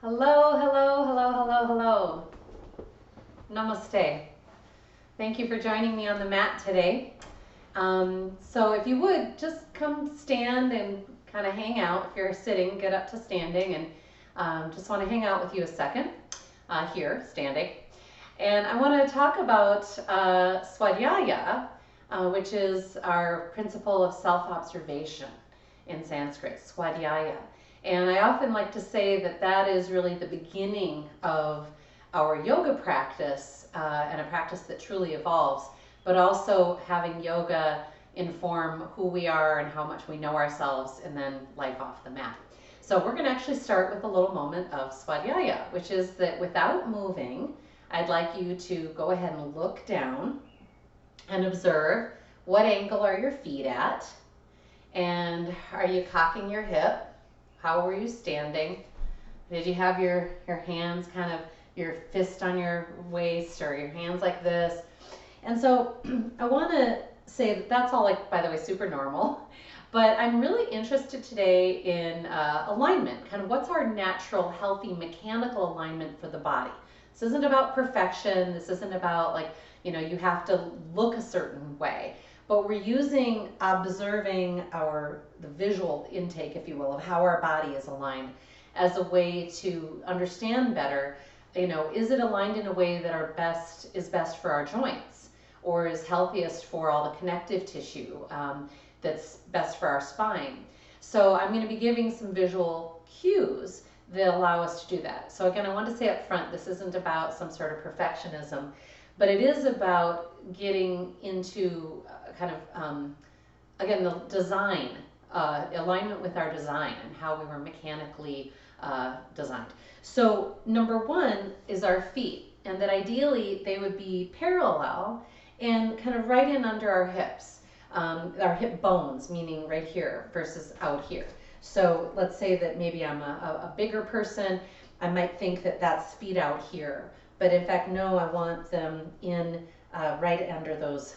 Hello, hello, hello, hello, hello. Namaste. Thank you for joining me on the mat today. So if you would, just come stand and kind of hang out. If you're sitting, get up to standing, and just want to hang out with you a second here, standing. And I want to talk about Swadyaya, which is our principle of self-observation in Sanskrit, Swadyaya. And I often like to say that that is really the beginning of our yoga practice and a practice that truly evolves, but also having yoga inform who we are and how much we know ourselves, and then life off the mat. So we're going to actually start with a little moment of Swadyaya, which is that without moving, I'd like you to go ahead and look down and observe what angle are your feet at, and are you cocking your hip? How were you standing? Did you have your hands kind of, your fist on your waist, or your hands like this? And so I want to say that that's all, like, by the way, super normal. But I'm really interested today in alignment, kind of what's our natural, healthy, mechanical alignment for the body. This isn't about perfection. This isn't about, like, you have to look a certain way. But we're observing the visual intake, if you will, of how our body is aligned as a way to understand better, is it aligned in a way that is best for our joints, or is healthiest for all the connective tissue, that's best for our spine. So I'm going to be giving some visual cues that allow us to do that. So again, I want to say up front, this isn't about some sort of perfectionism, but it is about getting into again, the design, alignment with our design and how we were mechanically designed. So number one is our feet, and that ideally they would be parallel and kind of right in under our hips, our hip bones, meaning right here versus out here. So let's say that maybe I'm a bigger person. I might think that that's feet out here, but in fact, no, I want them in right under those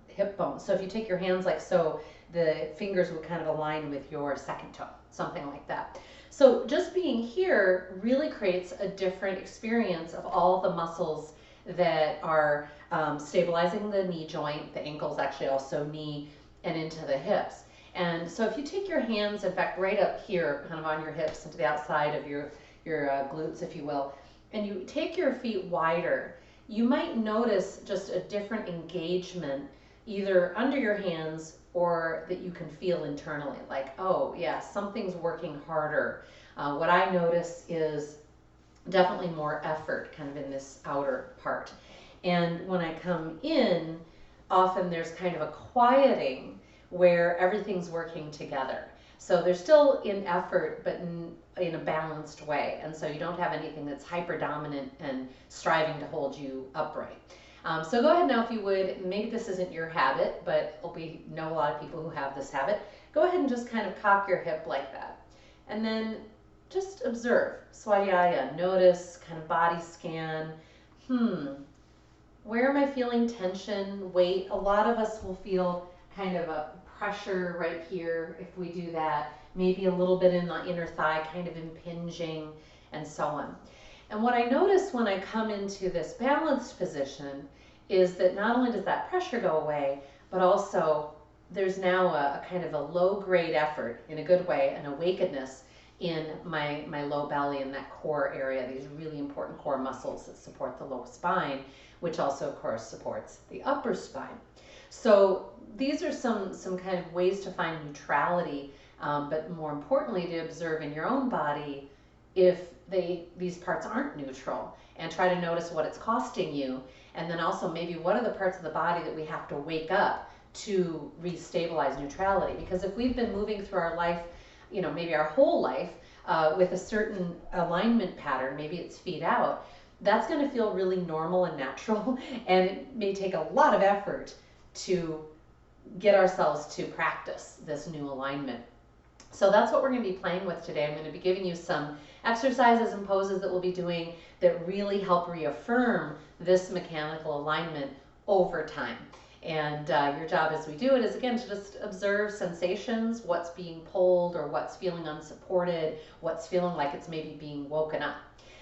hip bones. So if you take your hands like so, the fingers would kind of align with your second toe, something like that. So just being here really creates a different experience of all the muscles that are stabilizing the knee joint. The ankles actually also knee and into the hips. And so if you take your hands, in fact, right up here, kind of on your hips and to the outside of your glutes, if you will, and you take your feet wider, you might notice just a different engagement either under your hands or that you can feel internally, like, oh yeah, something's working harder. What I notice is definitely more effort kind of in this outer part. And when I come in, often there's kind of a quieting where everything's working together. So they're still in effort, but in a balanced way. And so you don't have anything that's hyper dominant and striving to hold you upright. So go ahead now, if you would. Maybe this isn't your habit, but we know a lot of people who have this habit. Go ahead and just kind of cock your hip like that. And then just observe. Swadyaya. Notice, kind of body scan. Where am I feeling tension, weight? A lot of us will feel kind of a pressure right here if we do that. Maybe a little bit in the inner thigh, kind of impinging, and so on. And what I notice when I come into this balanced position is that not only does that pressure go away, but also there's now a kind of a low-grade effort, in a good way, an awakeness in my low belly and that core area, these really important core muscles that support the low spine, which also, of course, supports the upper spine. So these are some kind of ways to find neutrality, but more importantly, to observe in your own body if these parts aren't neutral, and try to notice what it's costing you, and then also maybe what are the parts of the body that we have to wake up to restabilize neutrality. Because if we've been moving through our life, maybe our whole life, with a certain alignment pattern, maybe it's feet out, that's going to feel really normal and natural, and it may take a lot of effort to get ourselves to practice this new alignment. So that's what we're going to be playing with today. I'm going to be giving you some exercises and poses that we'll be doing that really help reaffirm this mechanical alignment over time. And your job as we do it is, again, to just observe sensations, what's being pulled or what's feeling unsupported, what's feeling like it's maybe being woken up.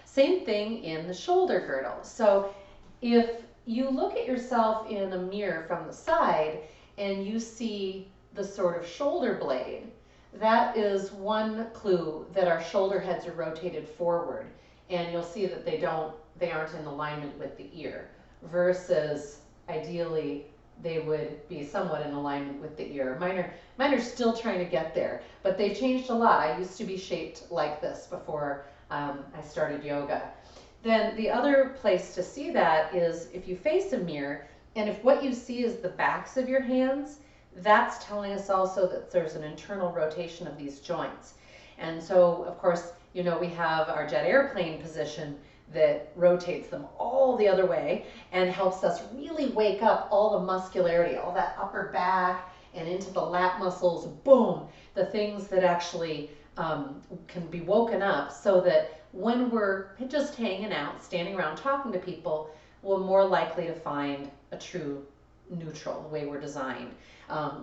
Same thing in the shoulder girdle. So if you look at yourself in a mirror from the side and you see the sort of shoulder blade, that is one clue that our shoulder heads are rotated forward. And you'll see that they aren't in alignment with the ear, versus ideally they would be somewhat in alignment with the ear. Mine are still trying to get there, but they've changed a lot. I used to be shaped like this before I started yoga. Then the other place to see that is if you face a mirror, and if what you see is the backs of your hands, that's telling us also that there's an internal rotation of these joints. And so, of course, we have our jet airplane position that rotates them all the other way and helps us really wake up all the muscularity, all that upper back and into the lat muscles, boom, the things that actually can be woken up, so that when we're just hanging out, standing around talking to people, we're more likely to find a true neutral, the way we're designed,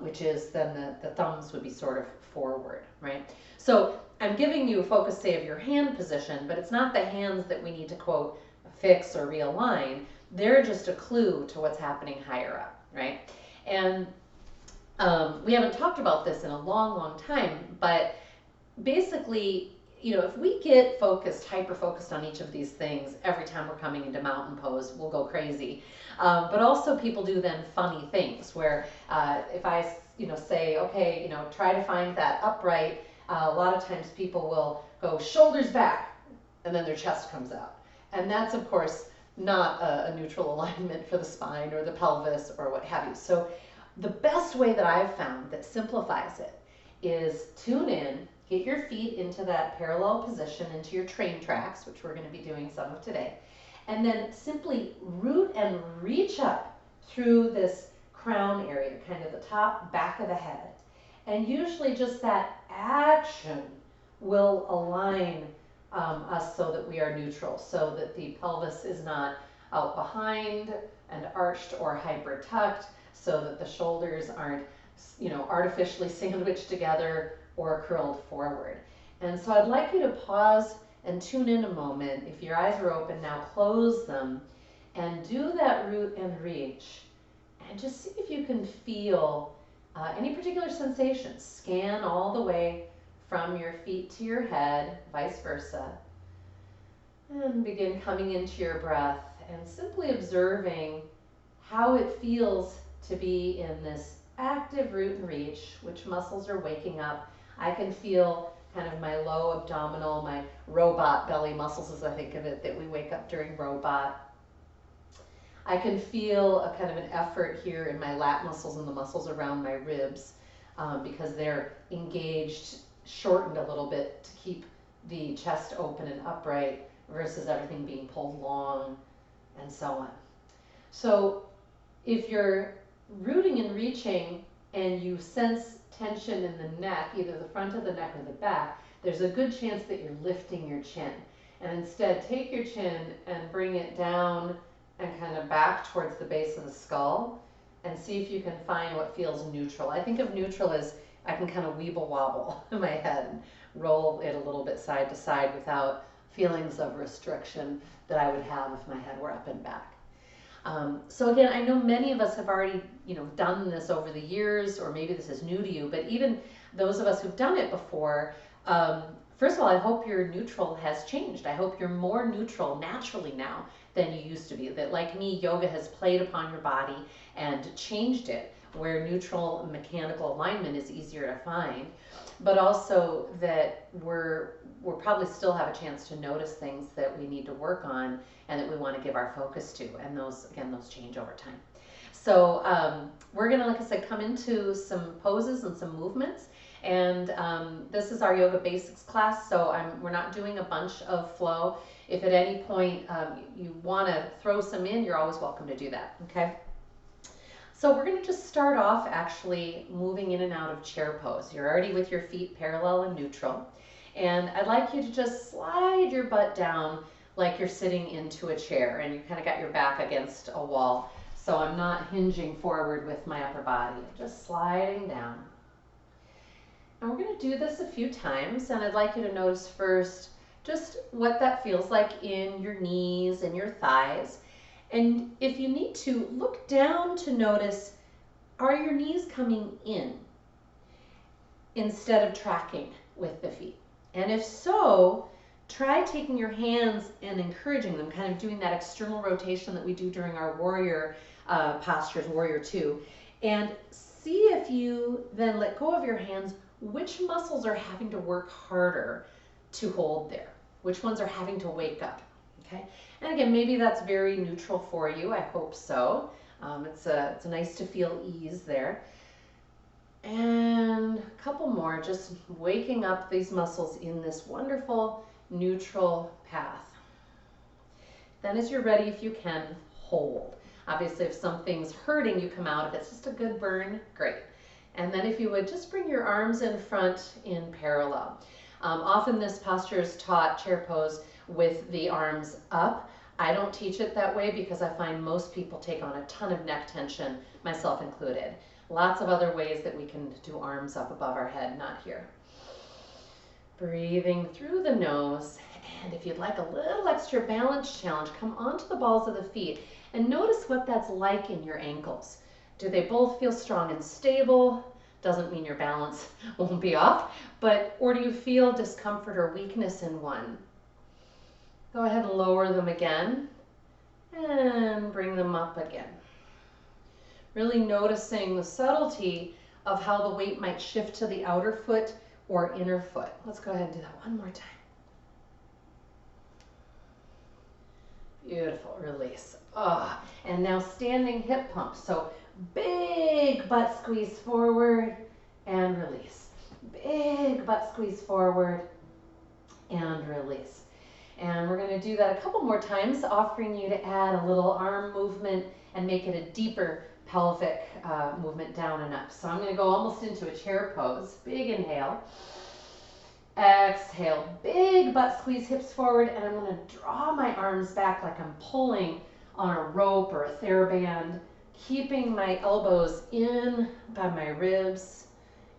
which is then the thumbs would be sort of forward, right? So I'm giving you a focus, say, of your hand position, but it's not the hands that we need to, quote, fix or realign. They're just a clue to what's happening higher up, right? And we haven't talked about this in a long, long time, but basically, if we get focused, hyper-focused on each of these things every time we're coming into mountain pose, we'll go crazy. But also people do then funny things where if I, say, okay, try to find that upright, a lot of times people will go shoulders back and then their chest comes out. And that's, of course, not a neutral alignment for the spine or the pelvis or what have you. So the best way that I've found that simplifies it is tune in, get your feet into that parallel position, into your train tracks, which we're going to be doing some of today, and then simply root and reach up through this crown area, kind of the top back of the head. And usually just that action will align us so that we are neutral, so that the pelvis is not out behind and arched or hyper tucked, so that the shoulders aren't, artificially sandwiched together or curled forward. And so I'd like you to pause and tune in a moment. If your eyes are open now, close them and do that root and reach, and just see if you can feel any particular sensations. Scan all the way from your feet to your head, vice versa, and begin coming into your breath and simply observing how it feels to be in this active root and reach, which muscles are waking up. I can feel kind of my low abdominal, my robot belly muscles, as I think of it, that we wake up during robot. I can feel a kind of an effort here in my lat muscles and the muscles around my ribs because they're engaged, shortened a little bit to keep the chest open and upright versus everything being pulled long and so on. So if you're rooting and reaching and you sense tension in the neck, either the front of the neck or the back, there's a good chance that you're lifting your chin. And instead, take your chin and bring it down and kind of back towards the base of the skull and see if you can find what feels neutral. I think of neutral as I can kind of weeble wobble in my head and roll it a little bit side to side without feelings of restriction that I would have if my head were up and back. So again, I know many of us have already, done this over the years, or maybe this is new to you, but even those of us who've done it before, first of all, I hope your neutral has changed. I hope you're more neutral naturally now than you used to be. That, like me, yoga has played upon your body and changed it, where neutral mechanical alignment is easier to find, but also that we're probably still have a chance to notice things that we need to work on and that we want to give our focus to, and those change over time. So we're gonna, like I said, come into some poses and some movements, and this is our yoga basics class, so we're not doing a bunch of flow. If at any point you want to throw some in, you're always welcome to do that, okay? So we're going to just start off actually moving in and out of chair pose. You're already with your feet parallel and neutral. And I'd like you to just slide your butt down like you're sitting into a chair and you kind of got your back against a wall. So I'm not hinging forward with my upper body, just sliding down. And we're going to do this a few times, and I'd like you to notice first just what that feels like in your knees and your thighs. And if you need to, look down to notice, are your knees coming in instead of tracking with the feet? And if so, try taking your hands and encouraging them, kind of doing that external rotation that we do during our warrior postures, warrior two, and see if you then let go of your hands, which muscles are having to work harder to hold there, which ones are having to wake up, okay? And again, maybe that's very neutral for you, I hope so. It's nice to feel ease there. And a couple more, just waking up these muscles in this wonderful neutral path. Then as you're ready, if you can, hold. Obviously, if something's hurting, you come out. If it's just a good burn, great. And then if you would, just bring your arms in front in parallel. Often this posture is taught, chair pose, with the arms up. I don't teach it that way because I find most people take on a ton of neck tension, myself included. Lots of other ways that we can do arms up above our head, not here. Breathing through the nose, and if you'd like a little extra balance challenge, come onto the balls of the feet and notice what that's like in your ankles. Do they both feel strong and stable? Doesn't mean your balance won't be off, or do you feel discomfort or weakness in one? Go ahead and lower them again and bring them up again. Really noticing the subtlety of how the weight might shift to the outer foot or inner foot. Let's go ahead and do that one more time. Beautiful, release. And now standing hip pump. So big butt squeeze forward and release. Big butt squeeze forward and release. And we're going to do that a couple more times, offering you to add a little arm movement and make it a deeper pelvic movement down and up. So I'm going to go almost into a chair pose. Big inhale. Exhale. Big butt squeeze, hips forward, and I'm going to draw my arms back like I'm pulling on a rope or a TheraBand, keeping my elbows in by my ribs,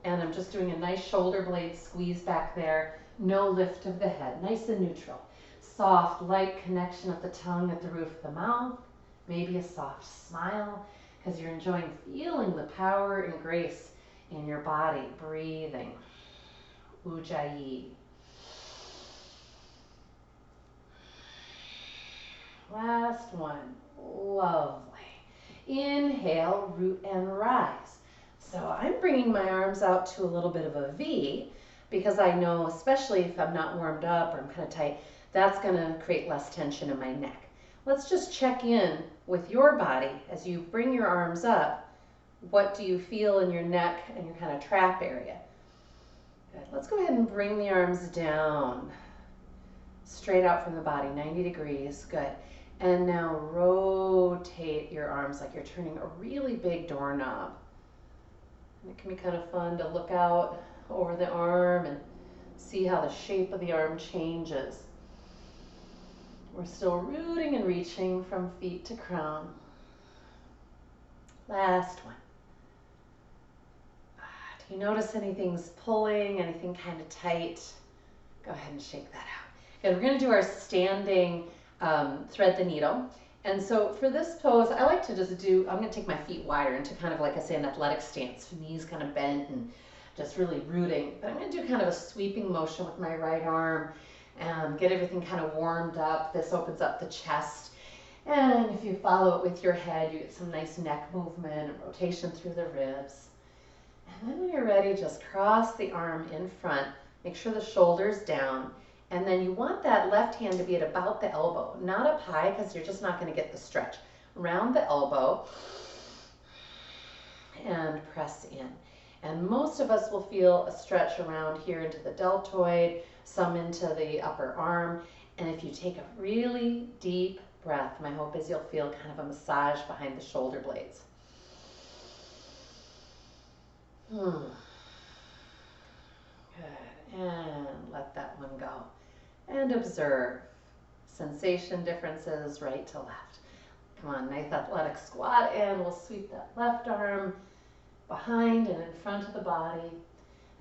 and I'm just doing a nice shoulder blade squeeze back there. No lift of the head, nice and neutral. Soft, light connection of the tongue at the roof of the mouth, maybe a soft smile, because you're enjoying feeling the power and grace in your body. Breathing. Ujjayi. Last one. Lovely. Inhale, root and rise. So I'm bringing my arms out to a little bit of a V because I know, especially if I'm not warmed up or I'm kind of tight, that's going to create less tension in my neck. Let's just check in with your body as you bring your arms up. What do you feel in your neck and your kind of trap area? Good. Let's go ahead and bring the arms down, straight out from the body, 90 degrees. Good. And now rotate your arms like you're turning a really big doorknob. And it can be kind of fun to look out over the arm and see how the shape of the arm changes. We're still rooting and reaching from feet to crown. Last one. Do you notice anything's pulling, anything kind of tight? Go ahead and shake that out. Okay, we're going to do our standing thread the needle. And so for this pose, I like to just do, I'm going to take my feet wider into kind of, like I say, an athletic stance. Knees kind of bent and just really rooting. But I'm going to do kind of a sweeping motion with my right arm and get everything kind of warmed up. This opens up the chest. And if you follow it with your head, you get some nice neck movement and rotation through the ribs. And then when you're ready, just cross the arm in front. Make sure the shoulder's down. And then you want that left hand to be at about the elbow, not up high because you're just not going to get the stretch. Round the elbow and press in. And most of us will feel a stretch around here into the deltoid, some into the upper arm. And if you take a really deep breath, my hope is you'll feel kind of a massage behind the shoulder blades. Good. And let that one go. And observe sensation differences right to left. Come on, nice athletic squat, and we'll sweep that left arm behind and in front of the body.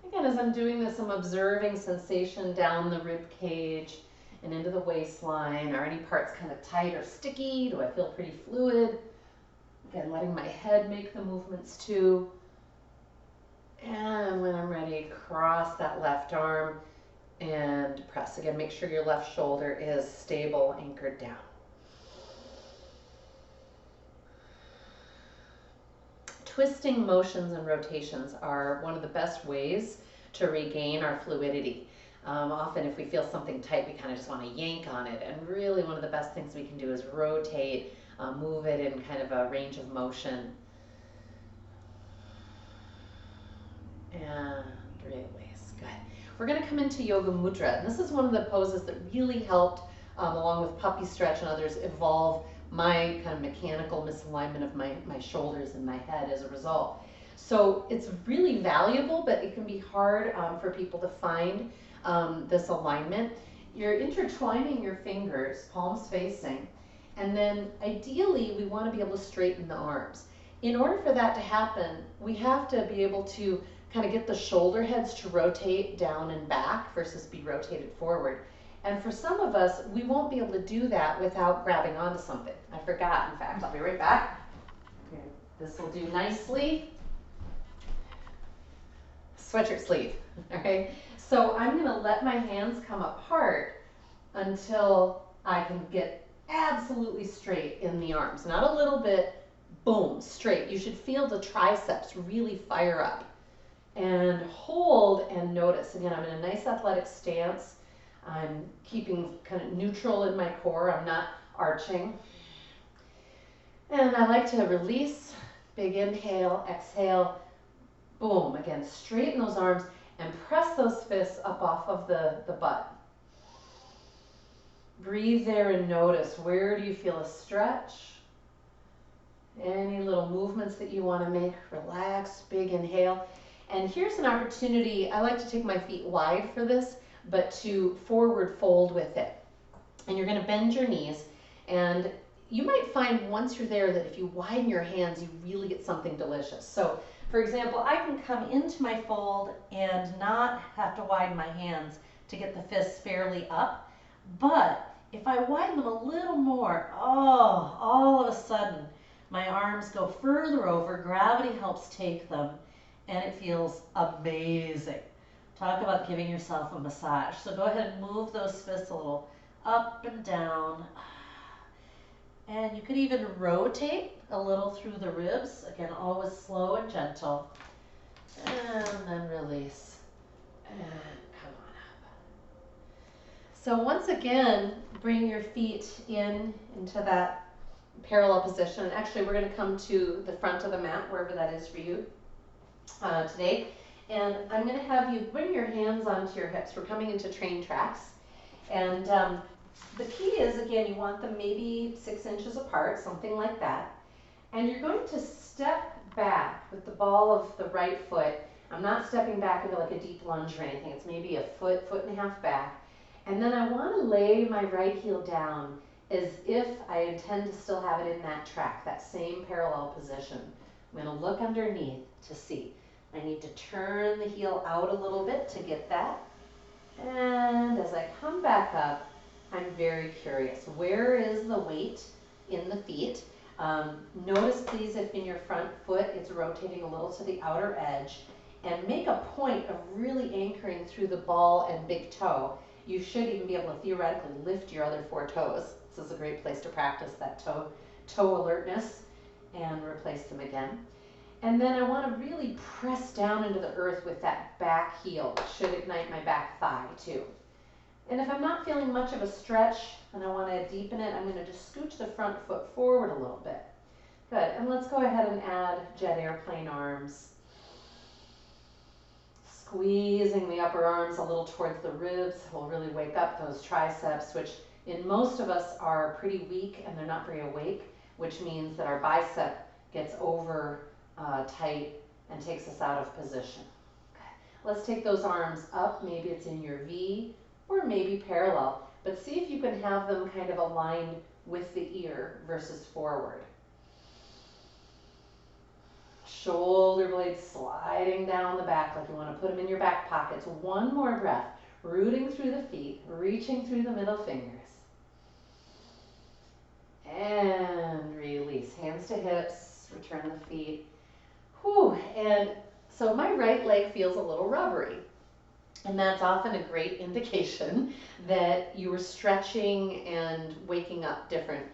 Again, as I'm doing this, I'm observing sensation down the rib cage and into the waistline. Are any parts kind of tight or sticky? Do I feel pretty fluid? Again, letting my head make the movements too. And when I'm ready, cross that left arm and press. Again, make sure your left shoulder is stable, anchored down. Twisting motions and rotations are one of the best ways to regain our fluidity. Often if we feel something tight, we kind of just want to yank on it. And really one of the best things we can do is rotate, move it in kind of a range of motion. And release. Good. We're going to come into Yoga Mudra. And this is one of the poses that really helped, along with puppy stretch and others, evolve my kind of mechanical misalignment of my shoulders and my head as a result. So it's really valuable, but it can be hard for people to find this alignment. You're intertwining your fingers, palms facing, and then ideally we want to be able to straighten the arms. In order for that to happen, we have to be able to kind of get the shoulder heads to rotate down and back versus be rotated forward. And for some of us, we won't be able to do that without grabbing onto something. I forgot, in fact. I'll be right back. Okay. This will do nicely. Sweatshirt sleeve, all right? So I'm gonna let my hands come apart until I can get absolutely straight in the arms. Not a little bit, boom, straight. You should feel the triceps really fire up. And hold and notice. Again, I'm in a nice athletic stance. I'm keeping kind of neutral in my core. I'm not arching. And I like to release, big inhale, exhale, boom. Again, straighten those arms and press those fists up off of the butt. Breathe there and notice, where do you feel a stretch? Any little movements that you want to make, relax, big inhale. And here's an opportunity, I like to take my feet wide for this, but to forward fold with it. And you're going to bend your knees, and you might find once you're there that if you widen your hands, you really get something delicious. So for example, I can come into my fold and not have to widen my hands to get the fists fairly up. But if I widen them a little more, oh, all of a sudden my arms go further over, gravity helps take them, and it feels amazing. Talk about giving yourself a massage. So go ahead and move those fists a little up and down. And you could even rotate a little through the ribs. Again, always slow and gentle. And then release. And come on up. So once again, bring your feet into that parallel position. Actually, we're going to come to the front of the mat, wherever that is for you today. And I'm going to have you bring your hands onto your hips. We're coming into train tracks. And the key is, again, you want them maybe 6 inches apart, something like that. And you're going to step back with the ball of the right foot. I'm not stepping back into like a deep lunge or anything. It's maybe a foot, foot and a half back. And then I want to lay my right heel down as if I intend to still have it in that track, that same parallel position. I'm going to look underneath to see. I need to turn the heel out a little bit to get that. And as I come back up, I'm very curious. Where is the weight in the feet? Notice please if in your front foot it's rotating a little to the outer edge, and make a point of really anchoring through the ball and big toe. You should even be able to theoretically lift your other 4 toes. This is a great place to practice that toe alertness, and replace them again. And then I want to really press down into the earth with that back heel. It should ignite my back thigh too. And if I'm not feeling much of a stretch and I want to deepen it, I'm going to just scooch the front foot forward a little bit. Good. And let's go ahead and add jet airplane arms. Squeezing the upper arms a little towards the ribs will really wake up those triceps, which in most of us are pretty weak and they're not very awake, which means that our bicep gets over tight and takes us out of position. Okay. Let's take those arms up. Maybe it's in your V or maybe parallel, but see if you can have them kind of aligned with the ear versus forward. Shoulder blades sliding down the back like you want to put them in your back pockets. One more breath, rooting through the feet, reaching through the middle fingers. And release, hands to hips, return the feet. Whew, and so my right leg feels a little rubbery. And that's often a great indication that you were stretching and waking up different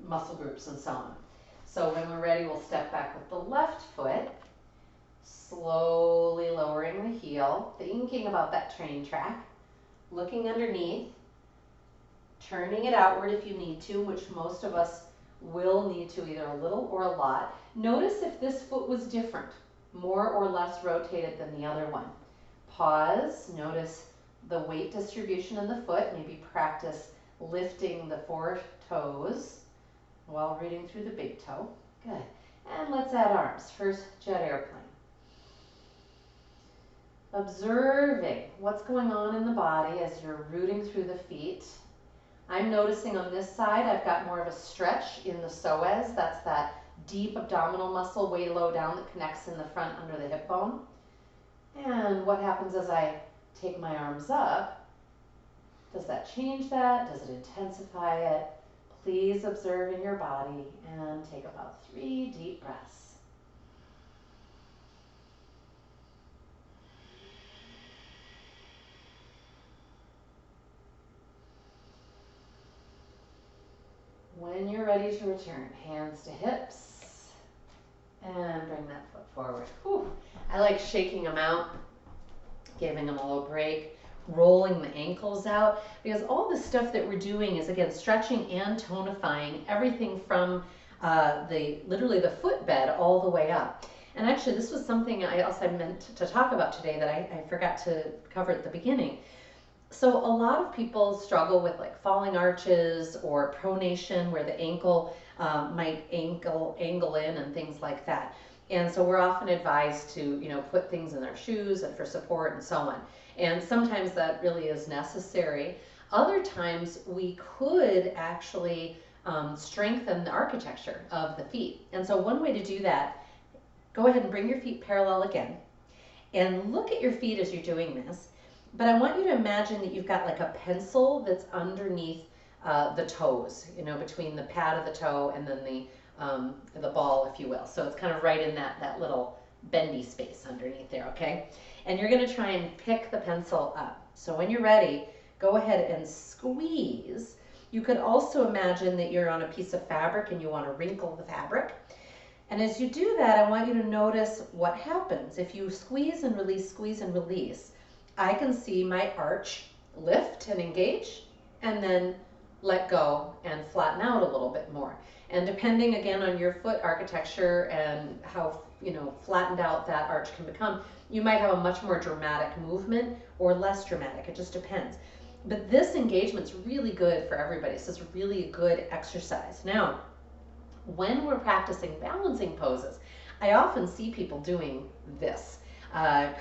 muscle groups and so on. So when we're ready, we'll step back with the left foot, slowly lowering the heel, thinking about that train track, looking underneath, turning it outward if you need to, which most of us will need to, either a little or a lot. Notice if this foot was different, more or less rotated than the other one. Pause, notice the weight distribution in the foot, maybe practice lifting the 4 toes while reading through the big toe. Good. And let's add arms. First, jet airplane. Observing what's going on in the body as you're rooting through the feet. I'm noticing on this side, I've got more of a stretch in the psoas. That's that deep abdominal muscle way low down that connects in the front under the hip bone. And what happens as I take my arms up? Does that change that? Does it intensify it? Please observe in your body and take about 3 deep breaths. When you're ready to return, hands to hips and bring that foot forward. Whew. I like shaking them out, giving them a little break, rolling the ankles out, because all the stuff that we're doing is, again, stretching and tonifying everything from literally the footbed all the way up. And actually, this was something I also meant to talk about today that I forgot to cover at the beginning. So a lot of people struggle with like falling arches or pronation where the ankle might angle in and things like that. And so we're often advised to, put things in their shoes and for support and so on. And sometimes that really is necessary. Other times we could actually strengthen the architecture of the feet. And so one way to do that, go ahead and bring your feet parallel again and look at your feet as you're doing this. But I want you to imagine that you've got like a pencil that's underneath the toes, between the pad of the toe and then the ball, if you will. So it's kind of right in that little bendy space underneath there, okay? And you're going to try and pick the pencil up. So when you're ready, go ahead and squeeze. You could also imagine that you're on a piece of fabric and you want to wrinkle the fabric. And as you do that, I want you to notice what happens. If you squeeze and release, I can see my arch lift and engage, and then let go and flatten out a little bit more. And depending again on your foot architecture and how flattened out that arch can become, you might have a much more dramatic movement or less dramatic. It just depends. But this engagement's really good for everybody. So it's really a good exercise. Now, when we're practicing balancing poses, I often see people doing this.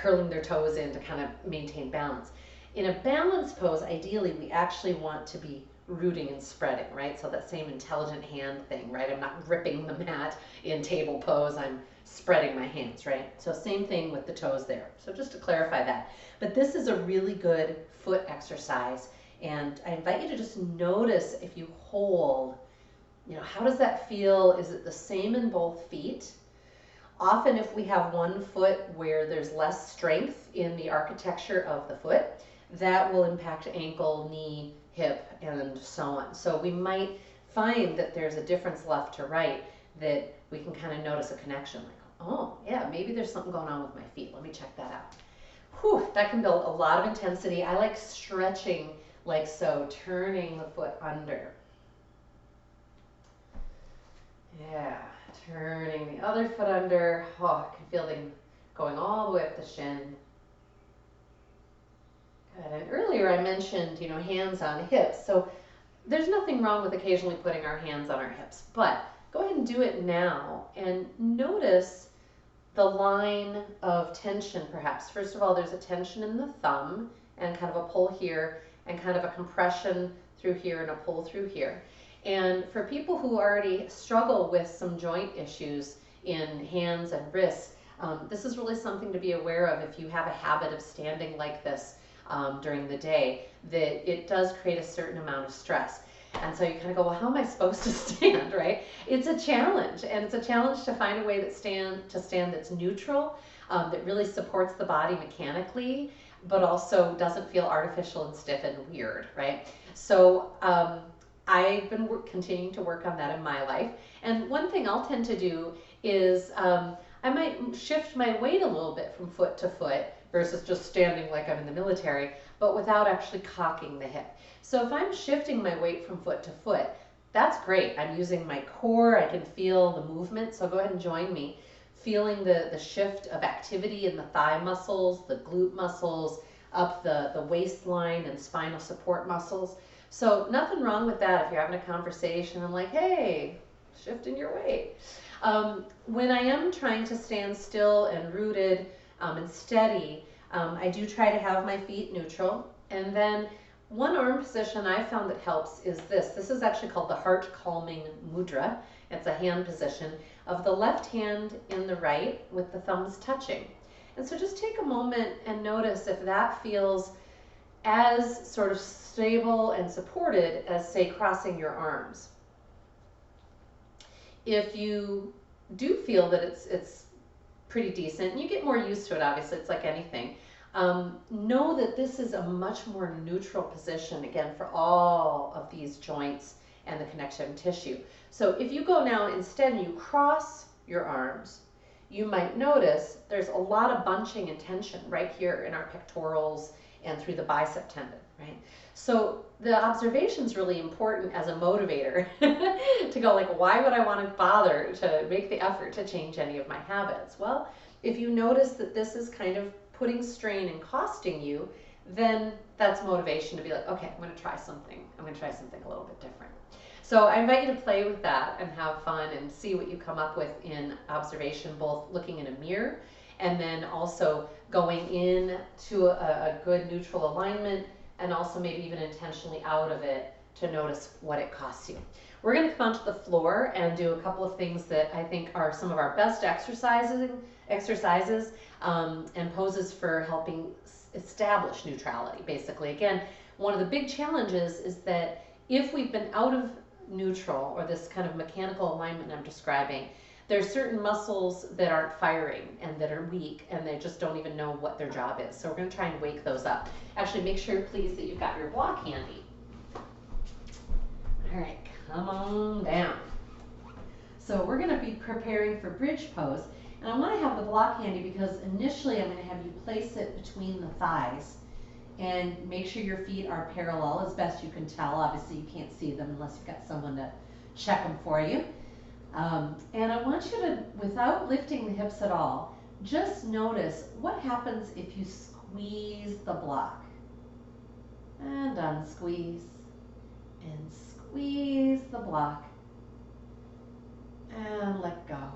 Curling their toes in to kind of maintain balance. In a balanced pose, ideally, we actually want to be rooting and spreading, right? So that same intelligent hand thing, right? I'm not gripping the mat in table pose, I'm spreading my hands, right? So same thing with the toes there. So just to clarify that. But this is a really good foot exercise, and I invite you to just notice if you hold, how does that feel? Is it the same in both feet? Often if we have one foot where there's less strength in the architecture of the foot, that will impact ankle, knee, hip, and so on. So we might find that there's a difference left to right that we can kind of notice a connection, like, oh yeah, maybe there's something going on with my feet. Let me check that out. Whew, that can build a lot of intensity. I like stretching like so, turning the foot under. Yeah. Turning the other foot under. Oh, I can feel them going all the way up the shin. Good. And earlier I mentioned, hands on hips. So there's nothing wrong with occasionally putting our hands on our hips, but go ahead and do it now and notice the line of tension perhaps. First of all, there's a tension in the thumb and kind of a pull here and kind of a compression through here and a pull through here. And for people who already struggle with some joint issues in hands and wrists, this is really something to be aware of if you have a habit of standing like this during the day, that it does create a certain amount of stress. And so you kind of go, well, how am I supposed to stand, right? It's a challenge, and it's a challenge to find a way that stand that's neutral, that really supports the body mechanically, but also doesn't feel artificial and stiff and weird, right? So I've been continuing to work on that in my life. And one thing I'll tend to do is I might shift my weight a little bit from foot to foot versus just standing like I'm in the military, but without actually cocking the hip. So if I'm shifting my weight from foot to foot, that's great. I'm using my core, I can feel the movement, so go ahead and join me. Feeling the shift of activity in the thigh muscles, the glute muscles, up the waistline and spinal support muscles. So nothing wrong with that if you're having a conversation and like, hey, shifting your weight. When I am trying to stand still and rooted and steady, I do try to have my feet neutral. And then one arm position I found that helps is this. This is actually called the heart calming mudra. It's a hand position of the left hand in the right with the thumbs touching. And so just take a moment and notice if that feels as sort of stable and supported as, say, crossing your arms. If you do feel that it's pretty decent, and you get more used to it, obviously, it's like anything, know that this is a much more neutral position, again, for all of these joints and the connective tissue. So if you go now instead and you cross your arms, you might notice there's a lot of bunching and tension right here in our pectorals and through the bicep tendon, right? So the observation is really important as a motivator to go like, why would I want to bother to make the effort to change any of my habits? Well, if you notice that this is kind of putting strain and costing you, then that's motivation to be like, okay, I'm going to try something. I'm going to try something a little bit different. So I invite you to play with that and have fun and see what you come up with in observation, both looking in a mirror and then also going in to a good neutral alignment, and also maybe even intentionally out of it to notice what it costs you. We're going to come onto the floor and do a couple of things that I think are some of our best exercises and poses for helping establish neutrality, basically. Again, one of the big challenges is that if we've been out of neutral, or this kind of mechanical alignment I'm describing, there's certain muscles that aren't firing and that are weak and they just don't even know what their job is. So we're going to try and wake those up. Actually, make sure, please, that you've got your block handy. All right, come on down. So we're going to be preparing for bridge pose. And I want to have the block handy because initially I'm going to have you place it between the thighs and make sure your feet are parallel as best you can tell. Obviously, you can't see them unless you've got someone to check them for you. And I want you to, without lifting the hips at all, just notice what happens if you squeeze the block. And unsqueeze. And squeeze the block. And let go.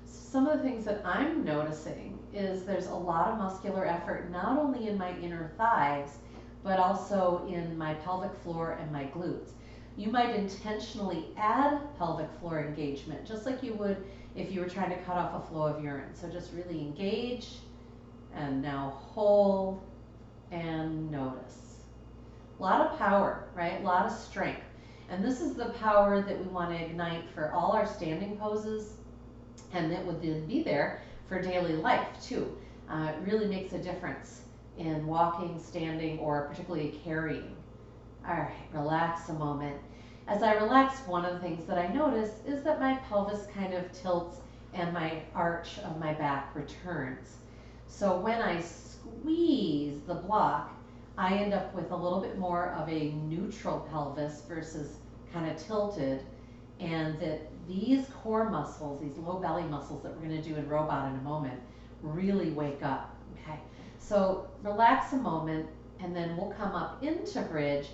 Some of the things that I'm noticing is there's a lot of muscular effort, not only in my inner thighs, but also in my pelvic floor and my glutes. You might intentionally add pelvic floor engagement, just like you would if you were trying to cut off a flow of urine. So just really engage, and now hold, and notice. A lot of power, right? A lot of strength. And this is the power that we want to ignite for all our standing poses, and that would then be there for daily life too. It really makes a difference in walking, standing, or particularly carrying. All right, relax a moment. As I relax, one of the things that I notice is that my pelvis kind of tilts and my arch of my back returns. So when I squeeze the block, I end up with a little bit more of a neutral pelvis versus kind of tilted, and that these core muscles, these low belly muscles that we're going to do in robot in a moment, really wake up. Okay, so relax a moment, and then we'll come up into bridge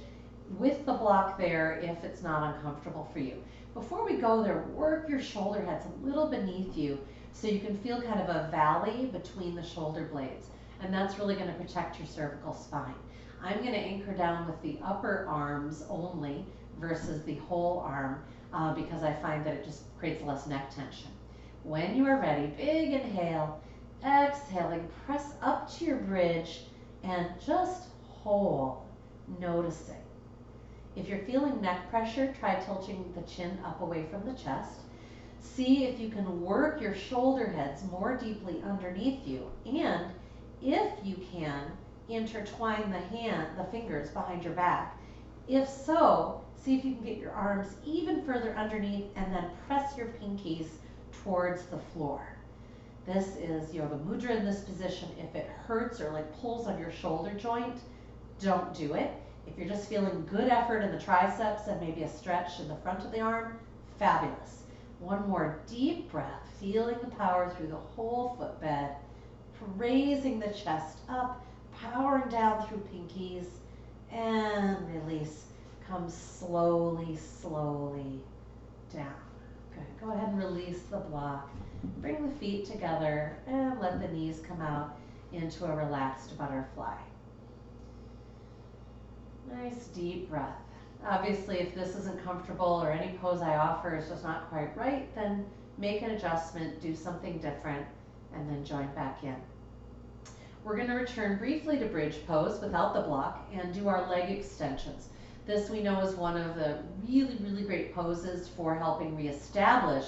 with the block there if it's not uncomfortable for you. Before we go there, work your shoulder heads a little beneath you so you can feel kind of a valley between the shoulder blades, and that's really going to protect your cervical spine. I'm going to anchor down with the upper arms only versus the whole arm because I find that it just creates less neck tension. When you are ready, big inhale, exhaling, press up to your bridge and just hold, noticing. If you're feeling neck pressure, try tilting the chin up away from the chest. See if you can work your shoulder heads more deeply underneath you, and if you can, intertwine the fingers behind your back. If so, see if you can get your arms even further underneath and then press your pinkies towards the floor. This is Yoga Mudra in this position. If it hurts or like pulls on your shoulder joint, don't do it. If you're just feeling good effort in the triceps and maybe a stretch in the front of the arm, fabulous. One more deep breath, feeling the power through the whole footbed, raising the chest up, powering down through pinkies, and release. Come slowly, slowly down. Good. Go ahead and release the block. Bring the feet together and let the knees come out into a relaxed butterfly. Nice deep breath. Obviously, if this isn't comfortable or any pose I offer is just not quite right, then make an adjustment, do something different, and then join back in. We're going to return briefly to bridge pose without the block and do our leg extensions. This we know is one of the really, really great poses for helping reestablish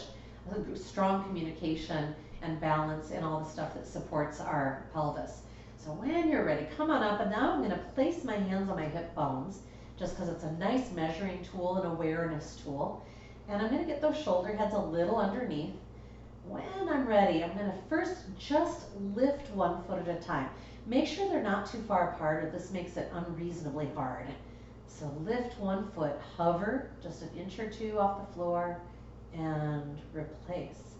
strong communication and balance and all the stuff that supports our pelvis. So when you're ready, come on up, and now I'm going to place my hands on my hip bones just because it's a nice measuring tool and awareness tool. And I'm going to get those shoulder heads a little underneath. When I'm ready, I'm going to first just lift one foot at a time. Make sure they're not too far apart or this makes it unreasonably hard. So lift one foot, hover just an inch or two off the floor, and replace.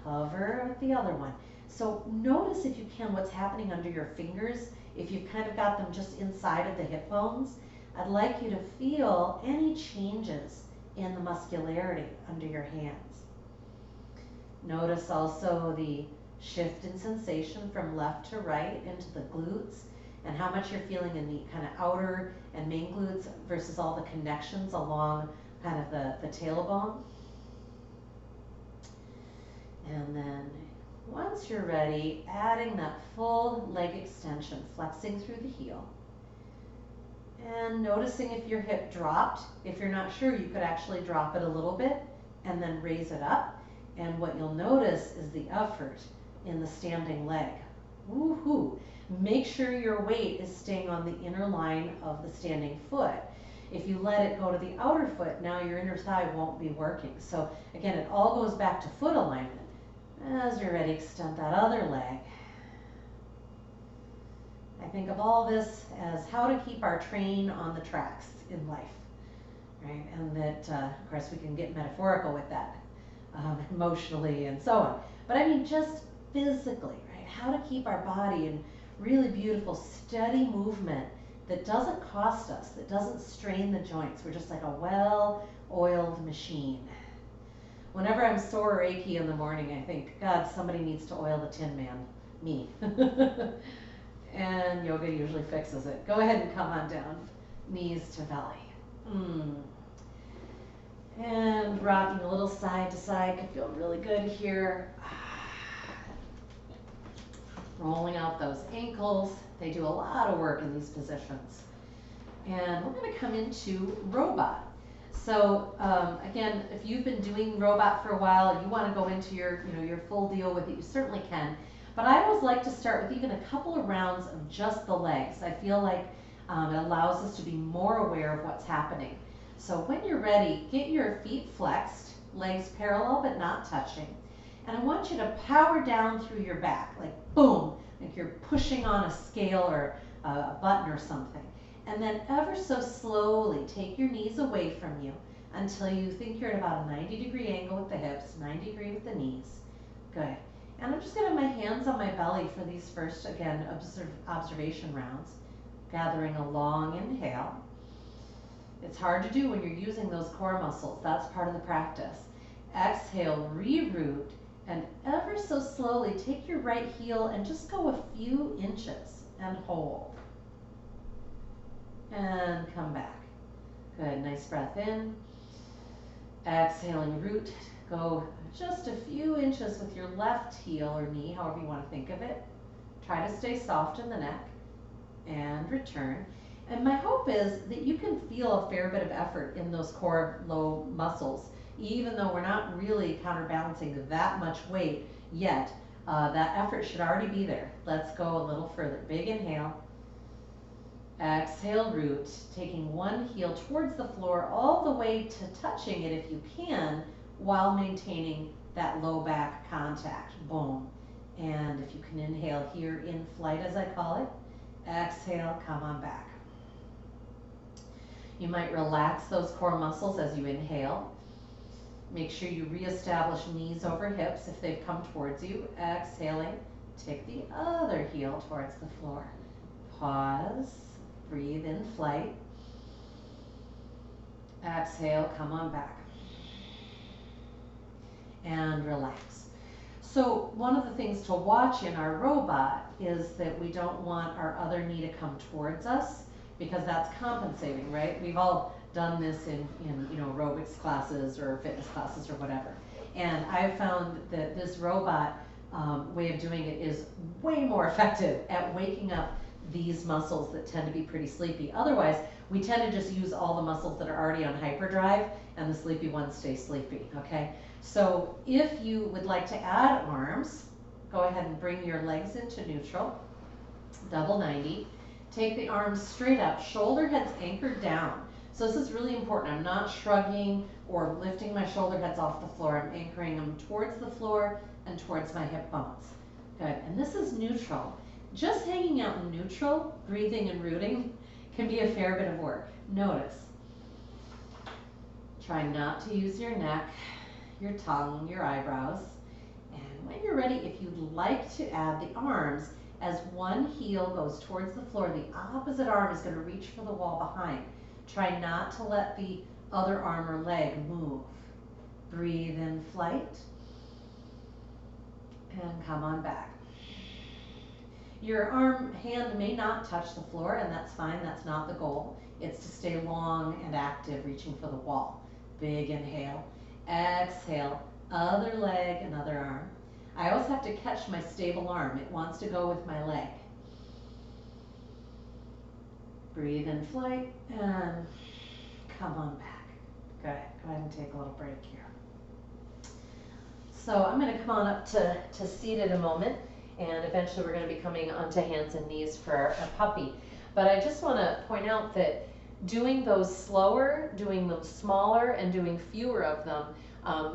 Hover with the other one. So notice if you can what's happening under your fingers. If you've kind of got them just inside of the hip bones, I'd like you to feel any changes in the muscularity under your hands. Notice also the shift in sensation from left to right into the glutes and how much you're feeling in the kind of outer and main glutes versus all the connections along kind of the tailbone. And then once you're ready, adding that full leg extension, flexing through the heel. And noticing if your hip dropped. If you're not sure, you could actually drop it a little bit and then raise it up. And what you'll notice is the effort in the standing leg. Woohoo! Make sure your weight is staying on the inner line of the standing foot. If you let it go to the outer foot, now your inner thigh won't be working. So again, it all goes back to foot alignment. As you're ready, extend that other leg. I think of all this as how to keep our train on the tracks in life, right? And that, of course, we can get metaphorical with that, emotionally and so on. But I mean, just physically, right? How to keep our body in really beautiful, steady movement that doesn't cost us, that doesn't strain the joints. We're just like a well-oiled machine. Whenever I'm sore or achy in the morning, I think, God, somebody needs to oil the Tin Man, me. And yoga usually fixes it. Go ahead and come on down, knees to belly. And rocking a little side to side can feel really good here. Rolling out those ankles. They do a lot of work in these positions. And we're going to come into robot. So again, if you've been doing robot for a while and you want to go into your full deal with it, you certainly can. But I always like to start with even a couple of rounds of just the legs. I feel like it allows us to be more aware of what's happening. So when you're ready, get your feet flexed, legs parallel but not touching. And I want you to power down through your back, like boom, like you're pushing on a scale or a button or something. And then ever so slowly take your knees away from you until you think you're at about a 90-degree angle with the hips, 90-degree with the knees. Good. And I'm just going to have my hands on my belly for these first, again, observation rounds. Gathering a long inhale. It's hard to do when you're using those core muscles. That's part of the practice. Exhale, reroot, and ever so slowly take your right heel and just go a few inches and hold. And come back. Good, nice breath in. Exhaling, root. Go just a few inches with your left heel or knee, however you want to think of it. Try to stay soft in the neck and return. And my hope is that you can feel a fair bit of effort in those core low muscles, even though we're not really counterbalancing that much weight yet. That effort should already be there. Let's go a little further. Big inhale. Exhale, root, taking one heel towards the floor all the way to touching it if you can, while maintaining that low back contact. Boom. And if you can inhale here in flight, as I call it, exhale, come on back. You might relax those core muscles as you inhale. Make sure you reestablish knees over hips if they've come towards you. Exhaling, take the other heel towards the floor. Pause, breathe in flight. Exhale, come on back. And relax. So one of the things to watch in our robot is that we don't want our other knee to come towards us, because that's compensating, right? We've all done this in aerobics classes or fitness classes or whatever. And I've found that this robot way of doing it is way more effective at waking up these muscles that tend to be pretty sleepy. Otherwise, we tend to just use all the muscles that are already on hyperdrive and the sleepy ones stay sleepy, okay? So if you would like to add arms, go ahead and bring your legs into neutral, double 90. Take the arms straight up, shoulder heads anchored down. So this is really important. I'm not shrugging or lifting my shoulder heads off the floor. I'm anchoring them towards the floor and towards my hip bones. Good, and this is neutral. Just hanging out in neutral, breathing and rooting, can be a fair bit of work. Notice. Try not to use your neck, your tongue, your eyebrows. And when you're ready, if you'd like to add the arms, as one heel goes towards the floor, the opposite arm is going to reach for the wall behind. Try not to let the other arm or leg move. Breathe in flight. And come on back. Your hand may not touch the floor, and that's fine. That's not the goal. It's to stay long and active, reaching for the wall. Big inhale. Exhale. Other leg, another arm. I always have to catch my stable arm. It wants to go with my leg. Breathe in flight and come on back. Good. Go ahead and take a little break here. So I'm going to come on up to seated a moment, and eventually we're going to be coming onto hands and knees for our puppy. But I just want to point out that doing those slower, doing them smaller, and doing fewer of them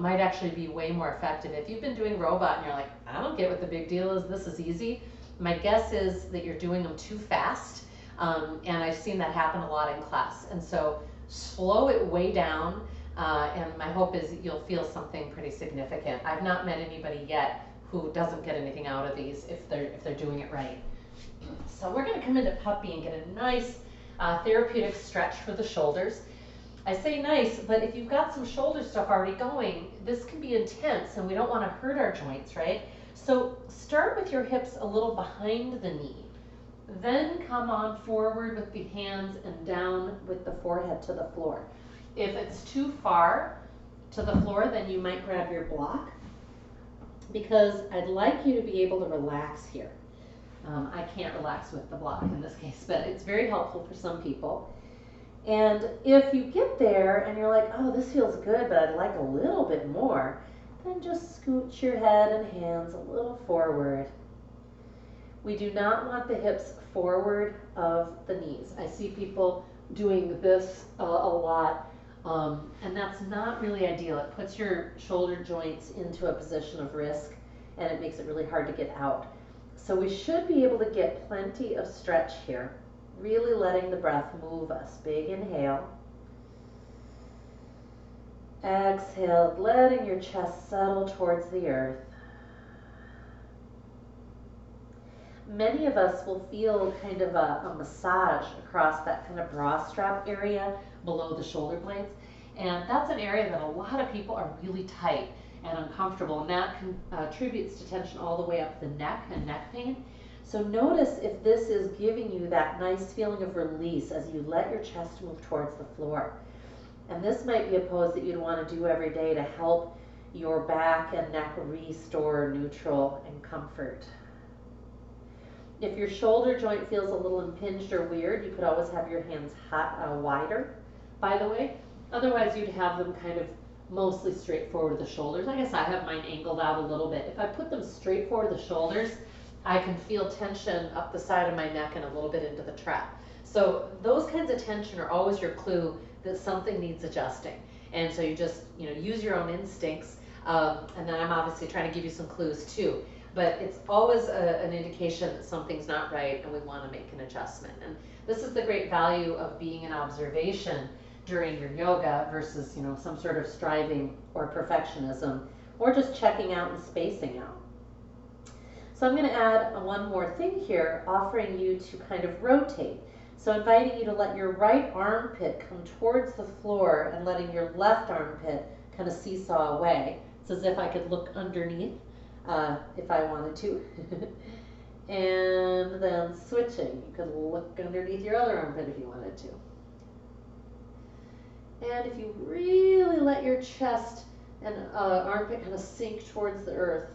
might actually be way more effective. If you've been doing robot and you're like, I don't get what the big deal is, this is easy, my guess is that you're doing them too fast. And I've seen that happen a lot in class. And so slow it way down, and my hope is that you'll feel something pretty significant. I've not met anybody yet who doesn't get anything out of these if they're doing it right. So we're going to come into puppy and get a nice therapeutic stretch for the shoulders. I say nice, but if you've got some shoulder stuff already going, this can be intense and we don't want to hurt our joints, right? So start with your hips a little behind the knee. Then come on forward with the hands and down with the forehead to the floor. If it's too far to the floor, then you might grab your block, because I'd like you to be able to relax here. I can't relax with the block in this case, but it's very helpful for some people. And if you get there and you're like, oh, this feels good, but I'd like a little bit more, then just scooch your head and hands a little forward. We do not want the hips forward of the knees. I see people doing this a lot, and that's not really ideal. It puts your shoulder joints into a position of risk, and it makes it really hard to get out. So we should be able to get plenty of stretch here, really letting the breath move us. Big inhale. Exhale, letting your chest settle towards the earth. Many of us will feel kind of a massage across that kind of bra strap area below the shoulder blades. And that's an area that a lot of people are really tight and uncomfortable, and that contributes to tension all the way up the neck and neck pain. So notice if this is giving you that nice feeling of release as you let your chest move towards the floor. And this might be a pose that you'd want to do every day to help your back and neck restore neutral and comfort. If your shoulder joint feels a little impinged or weird, you could always have your hands wider, by the way. Otherwise, you'd have them kind of mostly straight forward the shoulders. I guess I have mine angled out a little bit. If I put them straight forward the shoulders, I can feel tension up the side of my neck and a little bit into the trap. So those kinds of tension are always your clue that something needs adjusting. And so you just, use your own instincts. And then I'm obviously trying to give you some clues too. But it's always an indication that something's not right and we want to make an adjustment. And this is the great value of being in observation during your yoga versus, some sort of striving or perfectionism or just checking out and spacing out. So I'm going to add one more thing here, offering you to kind of rotate. So inviting you to let your right armpit come towards the floor and letting your left armpit kind of seesaw away. It's as if I could look underneath if I wanted to. And then switching. You could look underneath your other armpit if you wanted to. And if you really let your chest and armpit kind of sink towards the earth,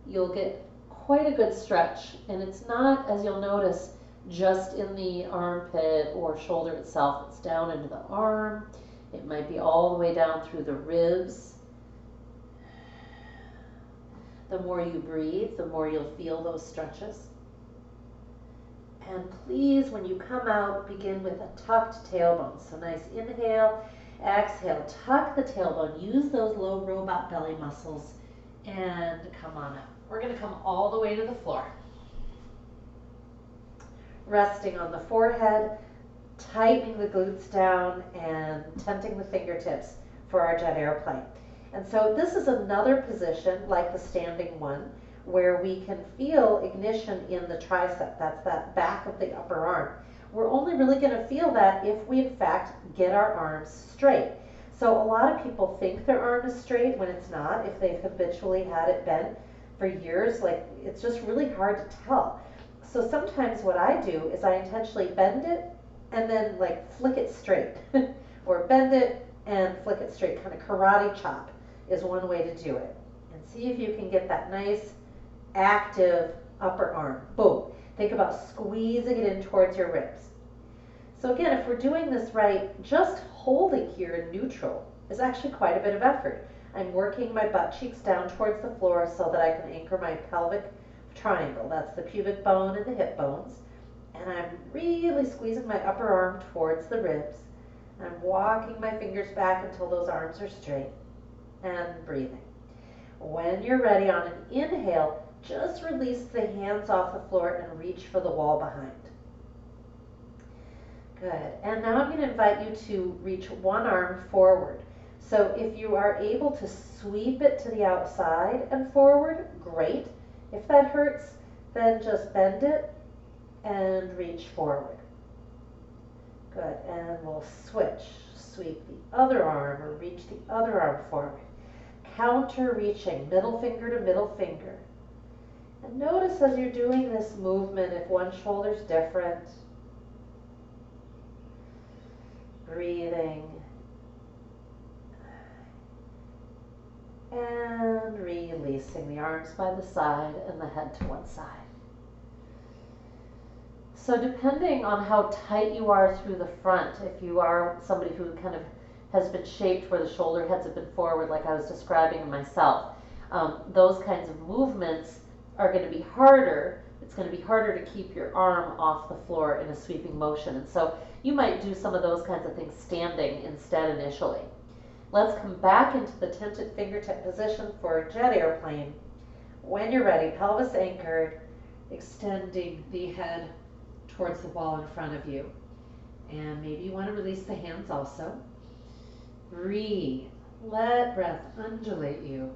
you'll get quite a good stretch. And it's not, as you'll notice, just in the armpit or shoulder itself. It's down into the arm. It might be all the way down through the ribs. The more you breathe, the more you'll feel those stretches. And please, when you come out, begin with a tucked tailbone. So nice inhale, exhale, tuck the tailbone. Use those low robot belly muscles and come on up. We're going to come all the way to the floor. Resting on the forehead, tightening the glutes down and tenting the fingertips for our jet airplane. And so this is another position like the standing one where we can feel ignition in the tricep. That's that back of the upper arm. We're only really going to feel that if we in fact get our arms straight. So a lot of people think their arm is straight when it's not, if they've habitually had it bent for years. Like, it's just really hard to tell. So sometimes what I do is I intentionally bend it and then like flick it straight or bend it and flick it straight. Kind of karate chop is one way to do it. And see if you can get that nice active upper arm. Boom. Think about squeezing it in towards your ribs. So again, if we're doing this right, just holding here in neutral is actually quite a bit of effort. I'm working my butt cheeks down towards the floor so that I can anchor my pelvic triangle. That's the pubic bone and the hip bones. And I'm really squeezing my upper arm towards the ribs. I'm walking my fingers back until those arms are straight and breathing. When you're ready, on an inhale, just release the hands off the floor and reach for the wall behind. Good. And now I'm going to invite you to reach one arm forward. So if you are able to sweep it to the outside and forward, great. If that hurts, then just bend it and reach forward. Good. And we'll switch. Sweep the other arm or reach the other arm forward. Counter reaching, middle finger to middle finger. And notice as you're doing this movement if one shoulder's different. Breathing. And releasing the arms by the side and the head to one side. So depending on how tight you are through the front, if you are somebody who kind of has been shaped where the shoulder heads have been forward like I was describing myself, those kinds of movements are going to be harder. It's going to be harder to keep your arm off the floor in a sweeping motion. And so you might do some of those kinds of things standing instead initially. Let's come back into the tented fingertip position for jet airplane. When you're ready, pelvis anchored, extending the head towards the wall in front of you. And maybe you want to release the hands also. Breathe. Let breath undulate you.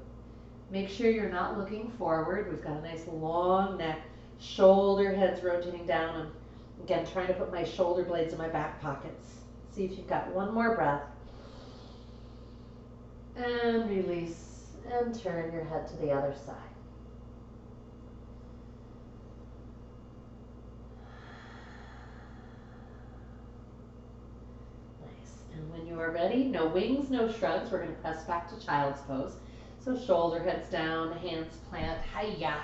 Make sure you're not looking forward. We've got a nice long neck, shoulder heads rotating down. And again, trying to put my shoulder blades in my back pockets. See if you've got one more breath. And release and turn your head to the other side. we're ready, no wings, no shrugs. We're going to press back to child's pose. So shoulder heads down, hands plant, hiya,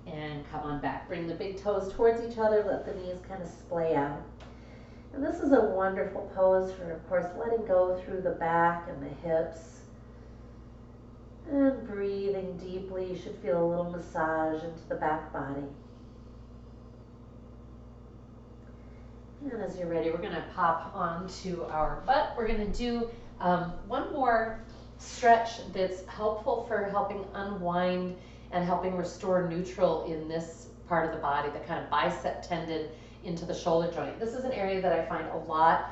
and come on back. Bring the big toes towards each other, let the knees kind of splay out. And this is a wonderful pose for, of course, letting go through the back and the hips. And breathing deeply. You should feel a little massage into the back body. And as you're ready, we're going to pop onto our butt. We're going to do one more stretch that's helpful for helping unwind and helping restore neutral in this part of the body, the kind of bicep tendon into the shoulder joint. This is an area that I find a lot